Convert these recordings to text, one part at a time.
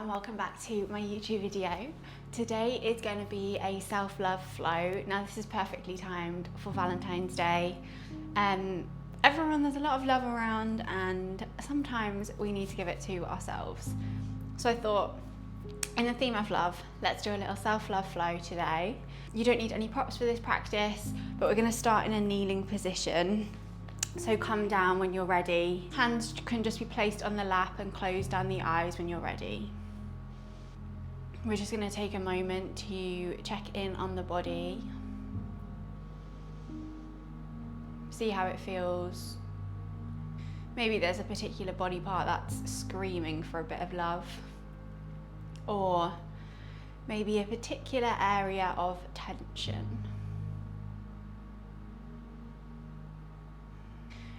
and welcome back to my YouTube video. Today is going to be a self-love flow. Now this is perfectly timed for Valentine's Day. There's a lot of love around and sometimes we need to give it to ourselves. So I thought, in the theme of love, let's do a little self-love flow today. You don't need any props for this practice, but we're going to start in a kneeling position. So come down when you're ready. Hands can just be placed on the lap and close down the eyes when you're ready. We're just going to take a moment to check in on the body. See how it feels. Maybe there's a particular body part that's screaming for a bit of love. Or maybe a particular area of tension.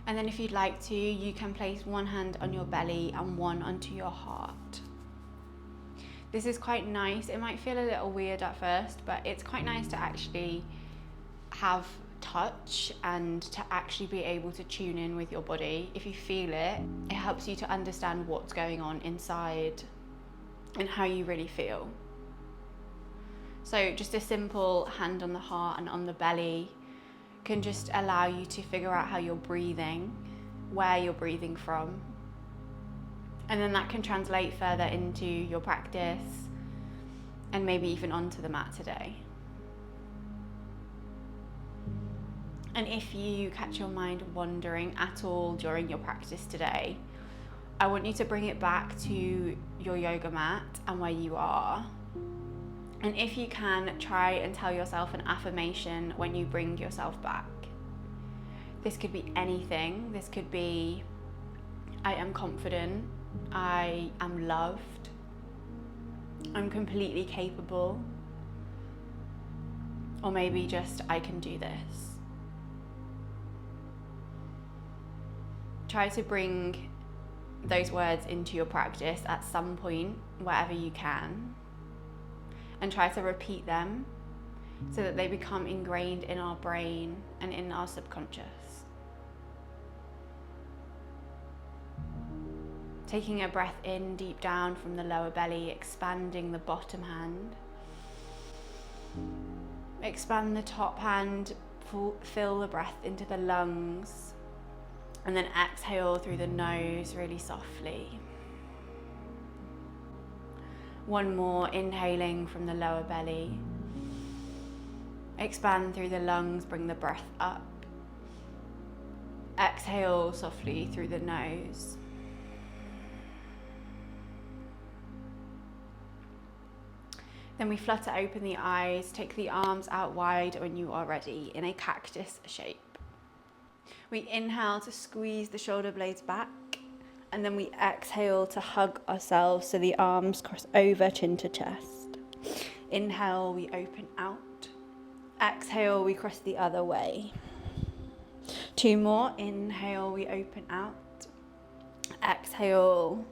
And then if you'd like to, you can place one hand on your belly and one onto your heart. This is quite nice. It might feel a little weird at first, but it's quite nice to actually have touch and to actually be able to tune in with your body. If you feel it, it helps you to understand what's going on inside and how you really feel. So just a simple hand on the heart and on the belly can just allow you to figure out how you're breathing, where you're breathing from. And then that can translate further into your practice and maybe even onto the mat today. And if you catch your mind wandering at all during your practice today, I want you to bring it back to your yoga mat and where you are. And if you can, try and tell yourself an affirmation when you bring yourself back. This could be anything. This could be, I am confident, I am loved, I'm completely capable, or maybe just, I can do this. Try to bring those words into your practice at some point, wherever you can, and try to repeat them so that they become ingrained in our brain and in our subconscious. Taking a breath in deep down from the lower belly, expanding the bottom hand. Expand the top hand, fill the breath into the lungs, and then exhale through the nose really softly. One more, inhaling from the lower belly. Expand through the lungs, bring the breath up. Exhale softly through the nose. Then we flutter open the eyes, take the arms out wide when you are ready in a cactus shape. We inhale to squeeze the shoulder blades back, and then we exhale to hug ourselves so the arms cross over, chin to chest. Inhale, we open out. Exhale, we cross the other way. Two more. Inhale, we open out. Exhale,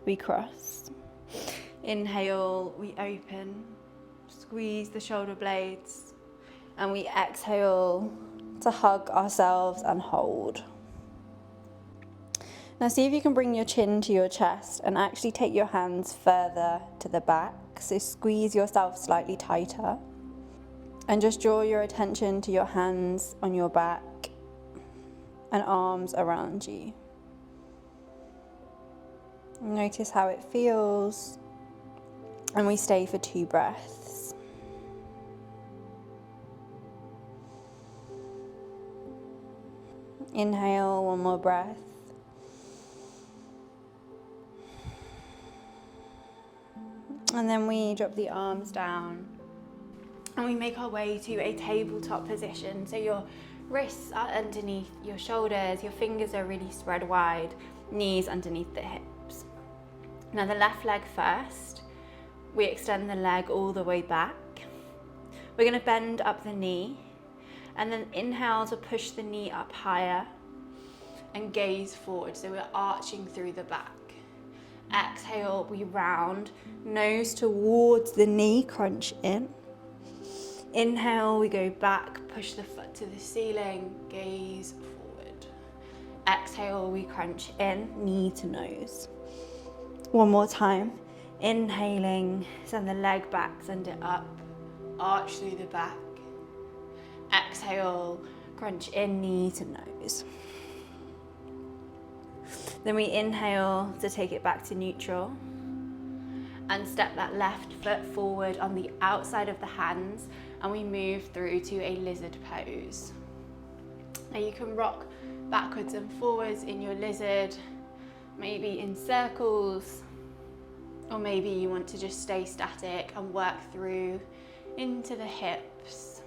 we cross. Inhale, we open. Squeeze the shoulder blades. And we exhale to hug ourselves and hold. Now see if you can bring your chin to your chest and actually take your hands further to the back. So squeeze yourself slightly tighter. And just draw your attention to your hands on your back and arms around you. Notice how it feels. And we stay for 2 breaths. Inhale, one more breath. And then we drop the arms down and we make our way to a tabletop position. So your wrists are underneath your shoulders, your fingers are really spread wide, knees underneath the hips. Now the left leg first. We extend the leg all the way back. We're going to bend up the knee and then inhale to push the knee up higher and gaze forward. So we're arching through the back. Exhale, we round, nose towards the knee, crunch in. Inhale, we go back, push the foot to the ceiling, gaze forward. Exhale, we crunch in, knee to nose. One more time. Inhaling, send the leg back, send it up, arch through the back. Exhale, crunch in, knee to nose. Then we inhale to take it back to neutral and step that left foot forward on the outside of the hands, and we move through to a lizard pose. Now you can rock backwards and forwards in your lizard, maybe in circles, or maybe you want to just stay static and work through into the hips.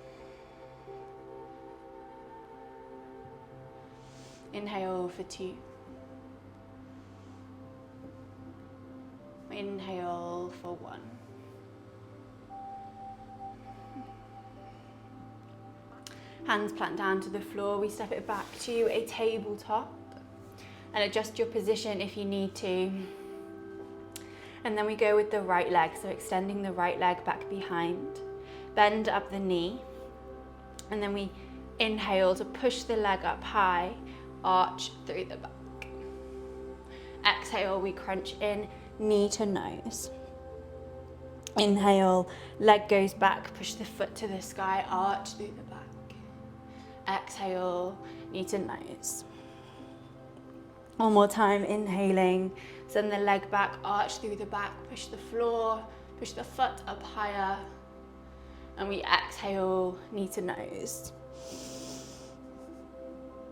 Inhale for 2. Inhale for 1. Hands plant down to the floor. We step it back to a tabletop and adjust your position if you need to. And then we go with the right leg, so extending the right leg back behind. Bend up the knee. And then we inhale to push the leg up high, arch through the back. Exhale, we crunch in, knee to nose. Inhale, leg goes back, push the foot to the sky, arch through the back. Exhale, knee to nose. One more time, inhaling, send the leg back, arch through the back, push the floor, push the foot up higher, and we exhale, knee to nose.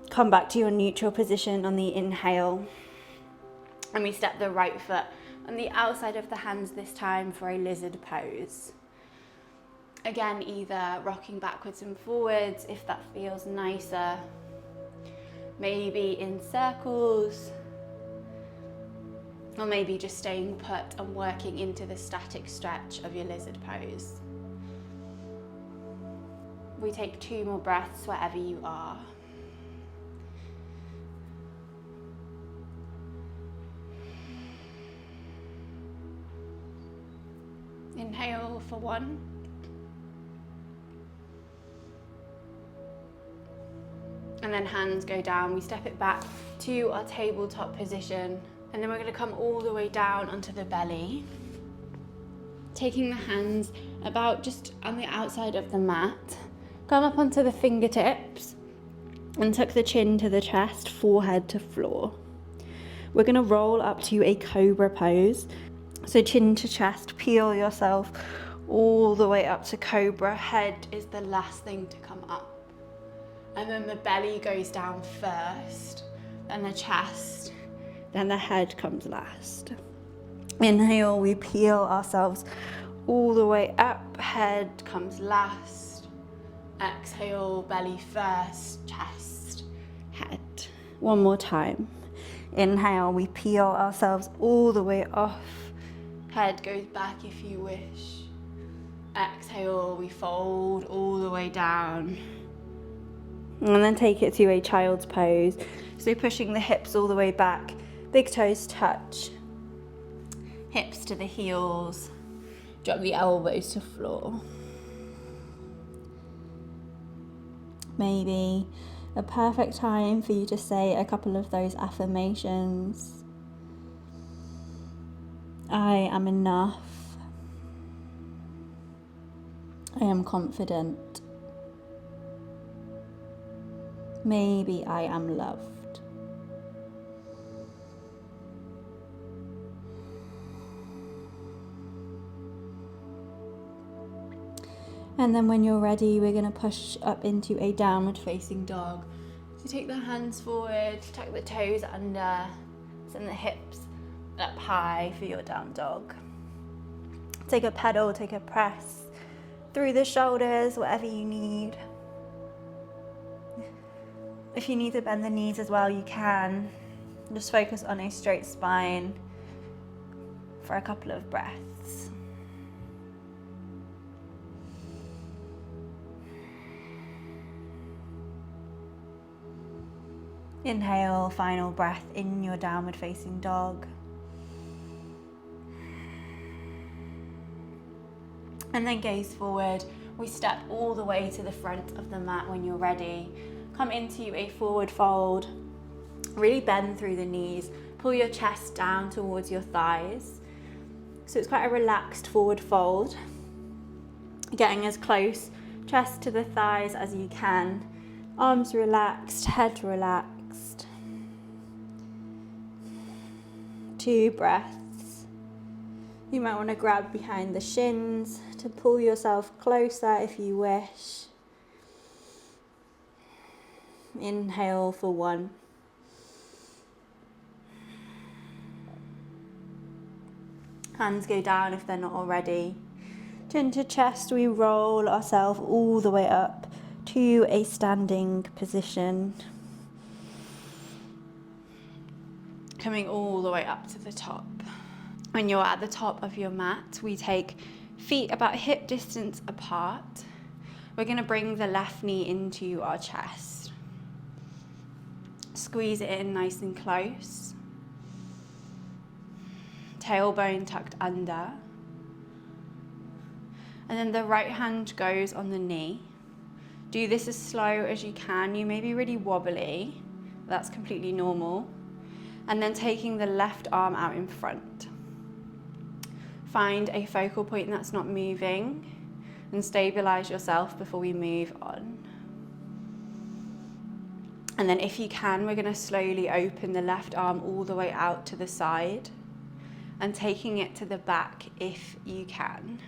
Come back to your neutral position on the inhale, and we step the right foot on the outside of the hands this time for a lizard pose. Again, either rocking backwards and forwards if that feels nicer, maybe in circles, or maybe just staying put and working into the static stretch of your lizard pose. We take 2 more breaths wherever you are. Inhale for 1. And then hands go down. We step it back to our tabletop position. And then we're going to come all the way down onto the belly. Taking the hands about just on the outside of the mat. Come up onto the fingertips and tuck the chin to the chest, forehead to floor. We're going to roll up to a cobra pose. So chin to chest, peel yourself all the way up to cobra. Head is the last thing to come up. And then the belly goes down first, then the chest, then the head comes last. Inhale, we peel ourselves all the way up, head comes last. Exhale, belly first, chest, head. One more time. Inhale, we peel ourselves all the way off. Head goes back if you wish. Exhale, we fold all the way down. And then take it to a child's pose. So pushing the hips all the way back, big toes touch, hips to the heels, drop the elbows to floor. Maybe a perfect time for you to say a couple of those affirmations. I am enough. I am confident. Maybe I am loved. And then when you're ready, we're going to push up into a downward facing dog. So take the hands forward, tuck the toes under, send the hips up high for your down dog. Take a pedal, take a press through the shoulders, whatever you need. If you need to bend the knees as well, you can. Just focus on a straight spine for a couple of breaths. Inhale, final breath in your downward facing dog. And then gaze forward. We step all the way to the front of the mat when you're ready. Come into a forward fold. Really bend through the knees. Pull your chest down towards your thighs. So it's quite a relaxed forward fold. Getting as close, chest to the thighs as you can. Arms relaxed, head relaxed. 2 breaths. You might want to grab behind the shins to pull yourself closer if you wish. Inhale for 1. Hands go down if they're not already. Chin to chest, we roll ourselves all the way up to a standing position. Coming all the way up to the top. When you're at the top of your mat, we take feet about hip distance apart. We're going to bring the left knee into our chest. Squeeze it in nice and close. Tailbone tucked under. And then the right hand goes on the knee. Do this as slow as you can. You may be really wobbly. That's completely normal. And then taking the left arm out in front. Find a focal point that's not moving and stabilize yourself before we move on. And then if you can, we're going to slowly open the left arm all the way out to the side and taking it to the back if you can.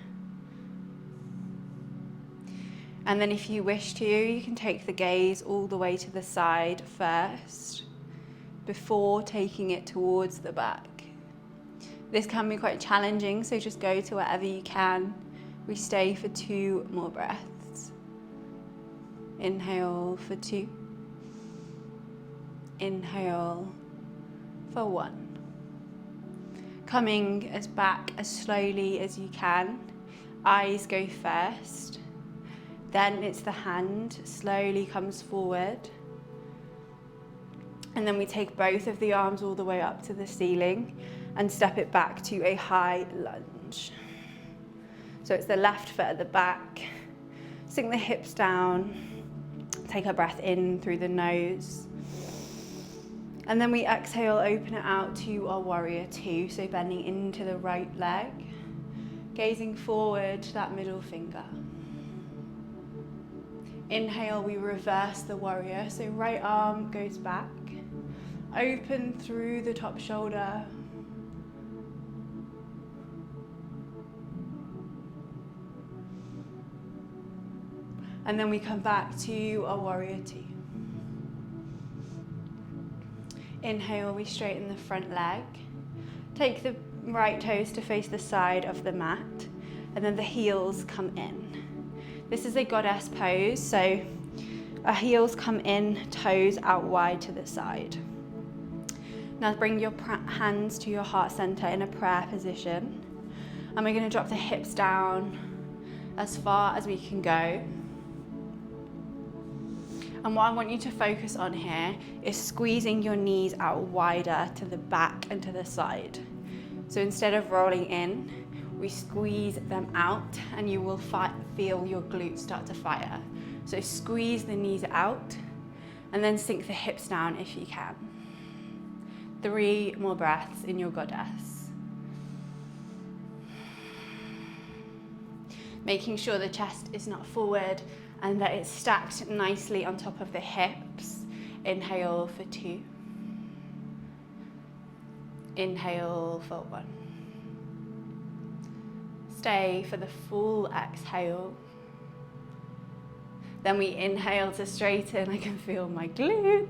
And then if you wish to, you can take the gaze all the way to the side first before taking it towards the back. This can be quite challenging, so just go to wherever you can. We stay for 2 more breaths. Inhale for 2. Inhale for 1. Coming as back as slowly as you can. Eyes go first. Then it's the hand, slowly comes forward. And then we take both of the arms all the way up to the ceiling and step it back to a high lunge. So it's the left foot at the back. Sink the hips down. Take a breath in through the nose. And then we exhale, open it out to our warrior 2. So bending into the right leg. Gazing forward, that middle finger. Inhale, we reverse the warrior. So right arm goes back. Open through the top shoulder. And then we come back to our warrior 2. Inhale, we straighten the front leg. Take the right toes to face the side of the mat. And then the heels come in. This is a goddess pose, so our heels come in, toes out wide to the side. Now bring your hands to your heart center in a prayer position. And we're going to drop the hips down as far as we can go. And what I want you to focus on here is squeezing your knees out wider to the back and to the side. So instead of rolling in, we squeeze them out and you will feel your glutes start to fire. So squeeze the knees out and then sink the hips down if you can. 3 more breaths in your goddess. Making sure the chest is not forward and that it's stacked nicely on top of the hips. Inhale for 2. Inhale for 1. Stay for the full exhale. Then we inhale to straighten. I can feel my glutes.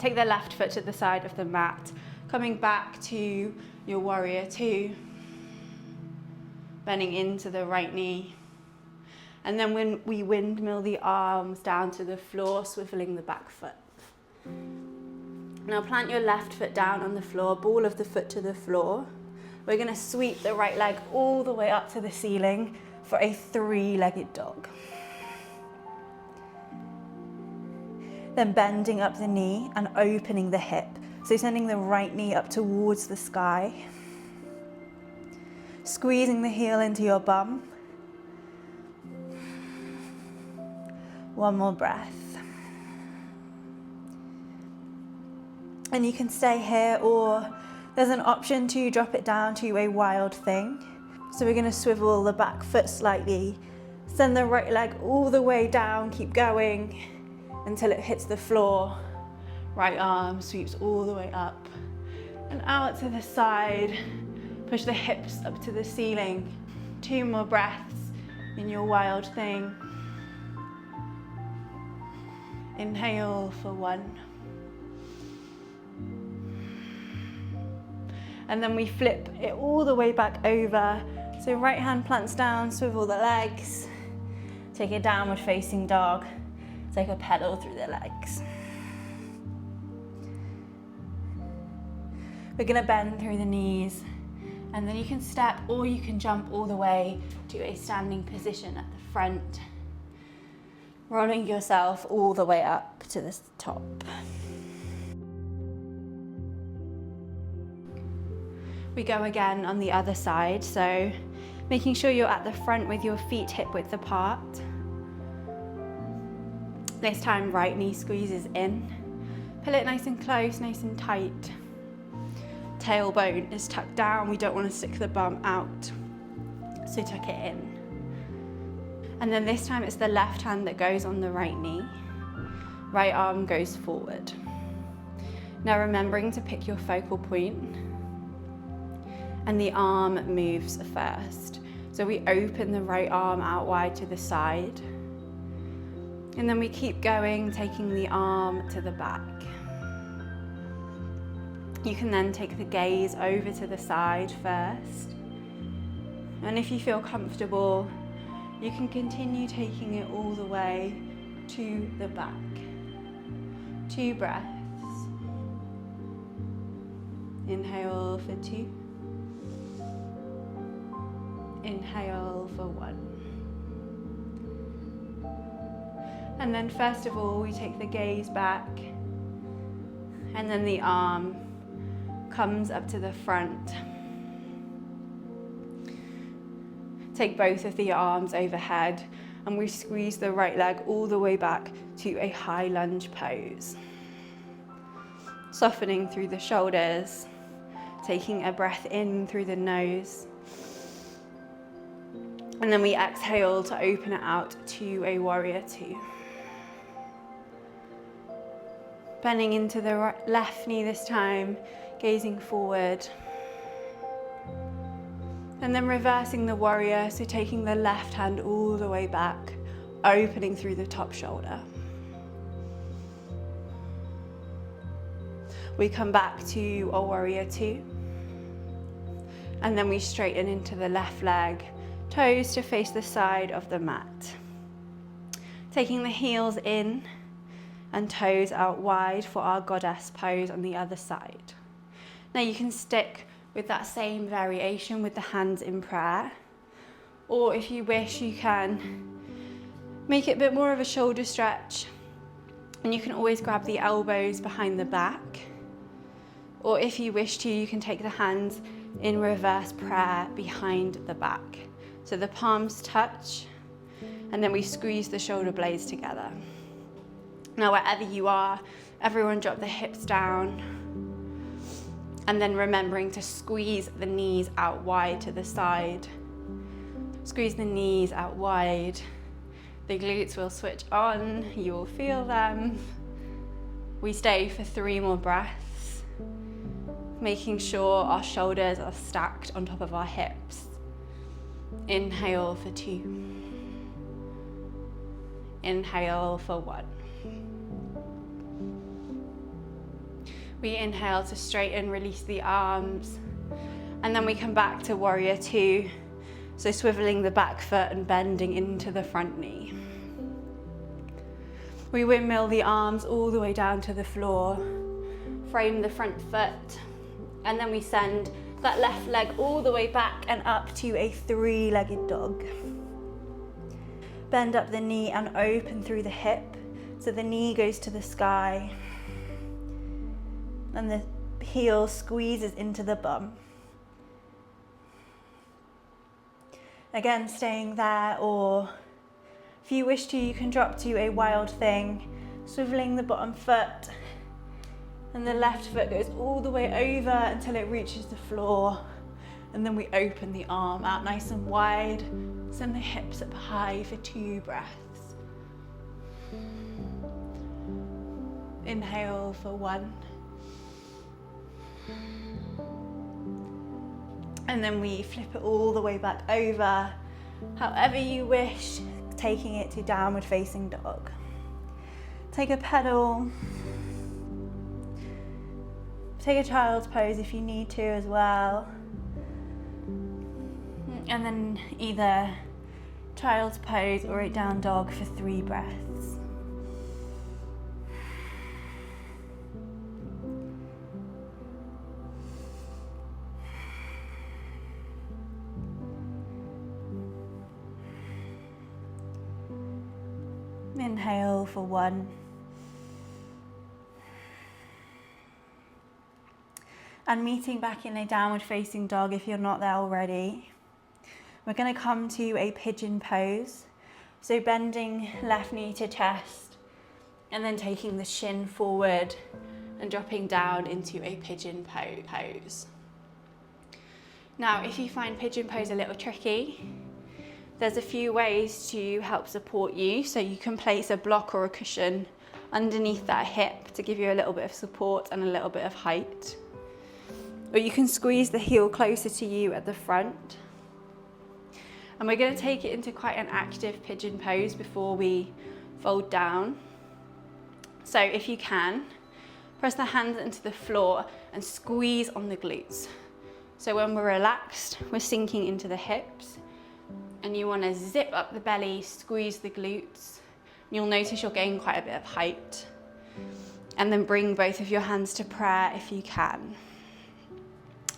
Take the left foot to the side of the mat. Coming back to your warrior 2. Bending into the right knee. And then when we windmill the arms down to the floor, swiveling the back foot. Now plant your left foot down on the floor, ball of the foot to the floor. We're going to sweep the right leg all the way up to the ceiling for a 3-legged dog. Then bending up the knee and opening the hip. So sending the right knee up towards the sky. Squeezing the heel into your bum. 1 more breath. And you can stay here or There's an option to drop it down to a wild thing. So we're going to swivel the back foot slightly, send the right leg all the way down, keep going until it hits the floor. Right arm sweeps all the way up and out to the side. Push the hips up to the ceiling. 2 more breaths in your wild thing. Inhale for 1. And then we flip it all the way back over. So right hand plants down, swivel the legs. Take a downward facing dog. Take a pedal through the legs. We're gonna bend through the knees, and then you can step or you can jump all the way to a standing position at the front, rolling yourself all the way up to the top. We go again on the other side, so making sure you're at the front with your feet hip width apart. This time right knee squeezes in. Pull it nice and close, nice and tight. Tailbone is tucked down, we don't want to stick the bum out, so tuck it in. And then this time it's the left hand that goes on the right knee. Right arm goes forward. Now remembering to pick your focal point, and the arm moves first. So we open the right arm out wide to the side, and then we keep going, taking the arm to the back. You can then take the gaze over to the side first. And if you feel comfortable, you can continue taking it all the way to the back. 2 breaths. Inhale for 2. Inhale for 1. And then first of all, we take the gaze back, and then the arm comes up to the front. Take both of the arms overhead, and we squeeze the right leg all the way back to a high lunge pose. Softening through the shoulders, taking a breath in through the nose. And then we exhale to open it out to a warrior 2. Bending into the left knee this time, gazing forward. And then reversing the warrior, so taking the left hand all the way back, opening through the top shoulder. We come back to a warrior 2. And then we straighten into the left leg, toes to face the side of the mat. Taking the heels in and toes out wide for our goddess pose on the other side. Now you can stick with that same variation with the hands in prayer, or if you wish, you can make it a bit more of a shoulder stretch, and you can always grab the elbows behind the back, or if you wish to, you can take the hands in reverse prayer behind the back. So the palms touch, and then we squeeze the shoulder blades together. Now wherever you are, everyone drop the hips down, and then remembering to squeeze the knees out wide to the side. Squeeze the knees out wide. The glutes will switch on, you will feel them. We stay for 3 more breaths, making sure our shoulders are stacked on top of our hips. Inhale for 2. Inhale for 1. We inhale to straighten, release the arms, and then we come back to warrior 2. So swiveling the back foot and bending into the front knee. We windmill the arms all the way down to the floor, frame the front foot, and then we send that left leg all the way back and up to a 3-legged dog. Bend up the knee and open through the hip, so the knee goes to the sky, and the heel squeezes into the bum. Again, staying there, or if you wish to, you can drop to a wild thing, swiveling the bottom foot, And the left foot goes all the way over until it reaches the floor. And then we open the arm out nice and wide. Send the hips up high for 2 breaths. Inhale for 1. And then we flip it all the way back over, however you wish, taking it to downward facing dog. Take a pedal. Take a child's pose if you need to as well. And then either child's pose or a down dog for 3 breaths. Inhale for 1. And meeting back in a downward facing dog if you're not there already. We're going to come to a pigeon pose. So bending left knee to chest and then taking the shin forward and dropping down into a pigeon pose. Now, if you find pigeon pose a little tricky, there's a few ways to help support you. So you can place a block or a cushion underneath that hip to give you a little bit of support and a little bit of height. Or you can squeeze the heel closer to you at the front. And we're going to take it into quite an active pigeon pose before we fold down. So if you can, press the hands into the floor and squeeze on the glutes. So when we're relaxed, we're sinking into the hips. And you want to zip up the belly, squeeze the glutes. You'll notice you'll gain quite a bit of height. And then bring both of your hands to prayer if you can.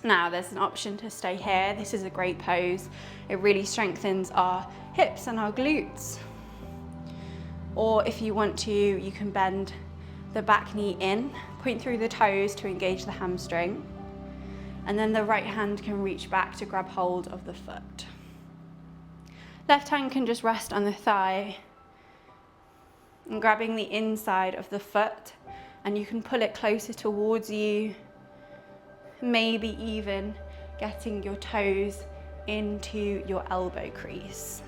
Now there's an option to stay here. This is a great pose. It really strengthens our hips and our glutes. Or if you want to, you can bend the back knee in, point through the toes to engage the hamstring. And then the right hand can reach back to grab hold of the foot. Left hand can just rest on the thigh and grabbing the inside of the foot, and you can pull it closer towards you, maybe even getting your toes into your elbow crease.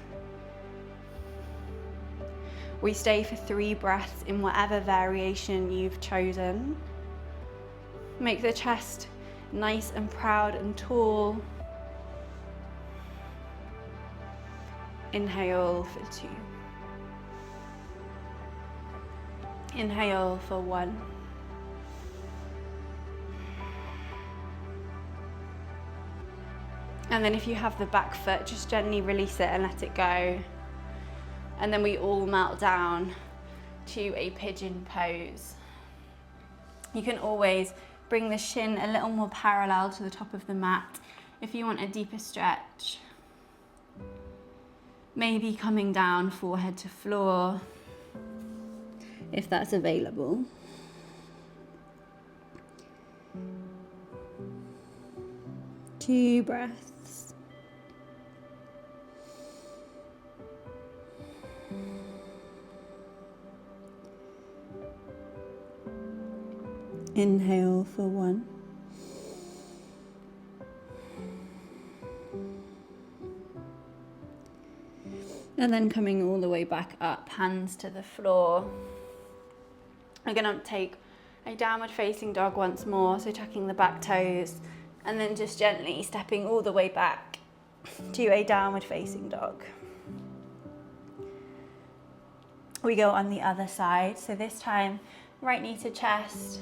We stay for 3 breaths in whatever variation you've chosen. Make the chest nice and proud and tall. Inhale for 2. Inhale for 1. And then if you have the back foot, just gently release it and let it go. And then we all melt down to a pigeon pose. You can always bring the shin a little more parallel to the top of the mat if you want a deeper stretch. Maybe coming down forehead to floor, if that's available. Two breaths. Inhale for 1. And then coming all the way back up, hands to the floor. We're going to take a downward facing dog once more, so tucking the back toes, and then just gently stepping all the way back to a downward facing dog. We go on the other side, so this time right knee to chest,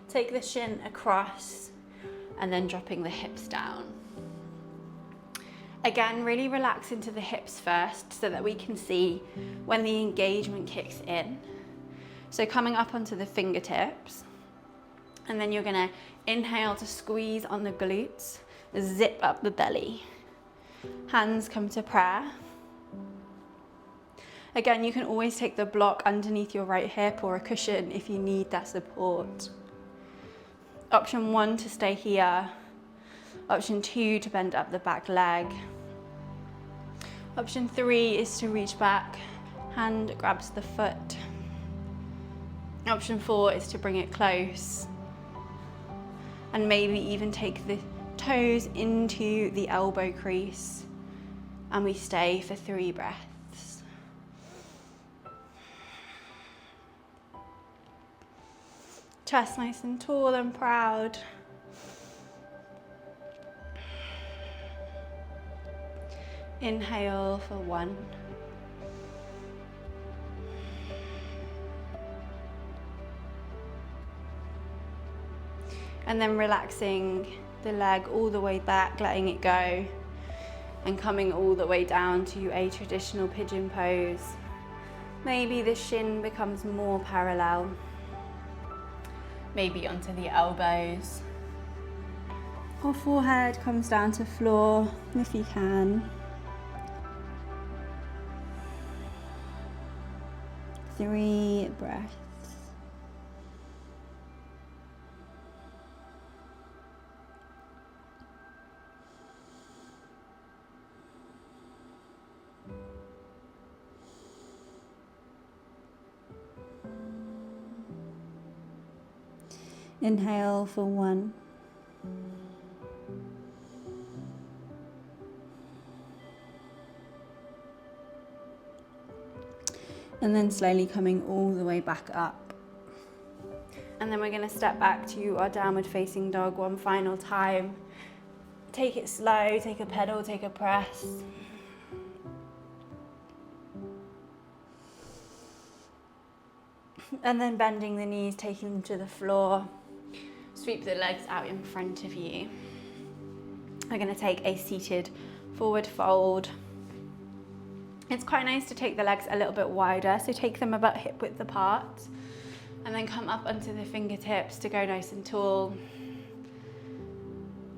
take the shin across, and then dropping the hips down. Again, really relax into the hips first so that we can see when the engagement kicks in. So coming up onto the fingertips, and then you're gonna inhale to squeeze on the glutes, zip up the belly. Hands come to prayer. Again, you can always take the block underneath your right hip or a cushion if you need that support. Option 1 to stay here. Option 2 to bend up the back leg. Option 3 is to reach back, hand grabs the foot. Option 4 is to bring it close, And maybe even take the toes into the elbow crease. And we stay for 3 breaths. Chest nice and tall and proud. Inhale for 1. And then relaxing the leg all the way back, letting it go, and coming all the way down to a traditional pigeon pose. Maybe the shin becomes more parallel. Maybe onto the elbows. Or forehead comes down to floor if you can. 3 breaths. Inhale for 1. And then slowly coming all the way back up. And then we're going to step back to our downward facing dog one final time. Take it slow, take a pedal, take a press. And then bending the knees, taking them to the floor. Sweep the legs out in front of you. We're going to take a seated forward fold. It's quite nice to take the legs a little bit wider, so take them about hip width apart. And then come up onto the fingertips to go nice and tall.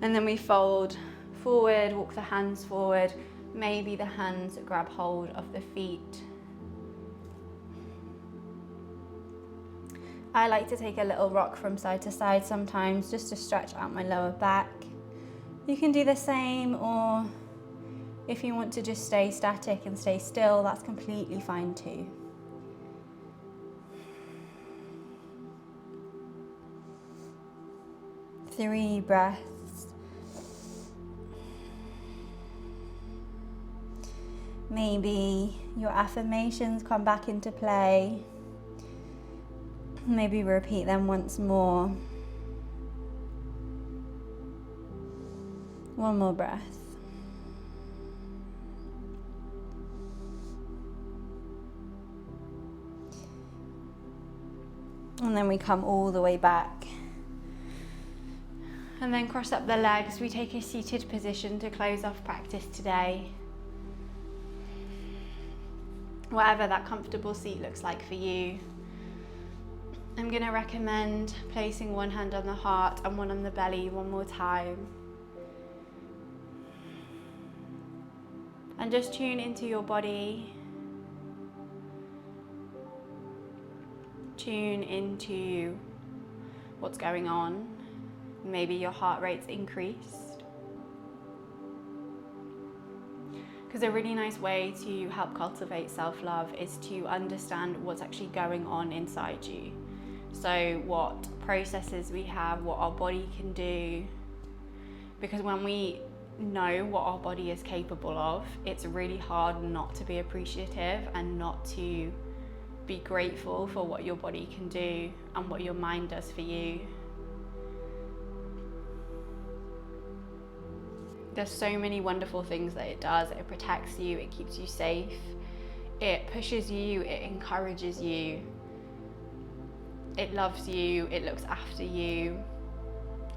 And then we fold forward, walk the hands forward. Maybe the hands grab hold of the feet. I like to take a little rock from side to side sometimes just to stretch out my lower back. You can do the same, or if you want to just stay static and stay still, that's completely fine too. Three breaths. Maybe your affirmations come back into play. Maybe repeat them once more. One more breath. And then we come all the way back. And then cross up the legs. We take a seated position to close off practice today. Whatever that comfortable seat looks like for you. I'm going to recommend placing one hand on the heart and one on the belly one more time. And just tune into your body. Tune into what's going on. Maybe your heart rate's increased. Because a really nice way to help cultivate self-love is to understand what's actually going on inside you. So what processes we have, what our body can do. Because when we know what our body is capable of, it's really hard not to be appreciative and not to be grateful for what your body can do and what your mind does for you. There's so many wonderful things that it does. It protects you, it keeps you safe, it pushes you, it encourages you. It loves you, it looks after you,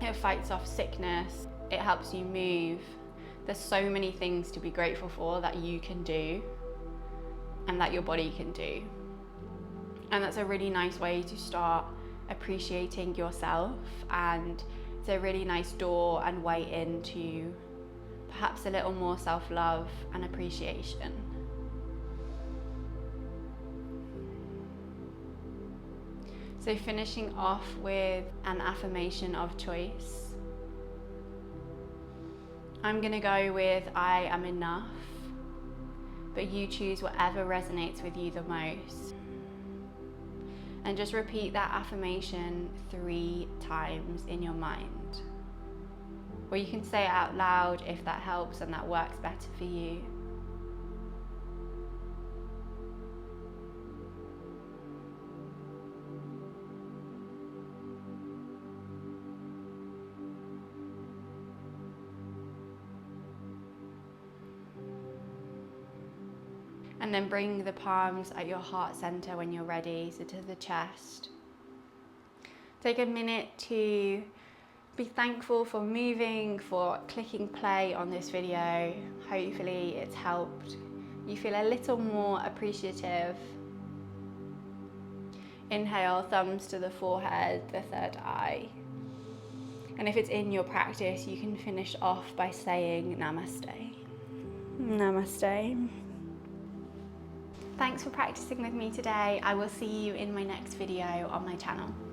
it fights off sickness, it helps you move. There's so many things to be grateful for that you can do and that your body can do. And that's a really nice way to start appreciating yourself, and it's a really nice door and way into perhaps a little more self-love and appreciation. So finishing off with an affirmation of choice. I'm going to go with I am enough, but you choose whatever resonates with you the most. And just repeat that affirmation 3 times in your mind. Or you can say it out loud if that helps and that works better for you. And then bring the palms at your heart center when you're ready, so to the chest. Take a minute to be thankful for moving, for clicking play on this video. Hopefully it's helped you feel a little more appreciative. Inhale, thumbs to the forehead, the third eye. And if it's in your practice, you can finish off by saying namaste. Namaste. Thanks for practicing with me today. I will see you in my next video on my channel.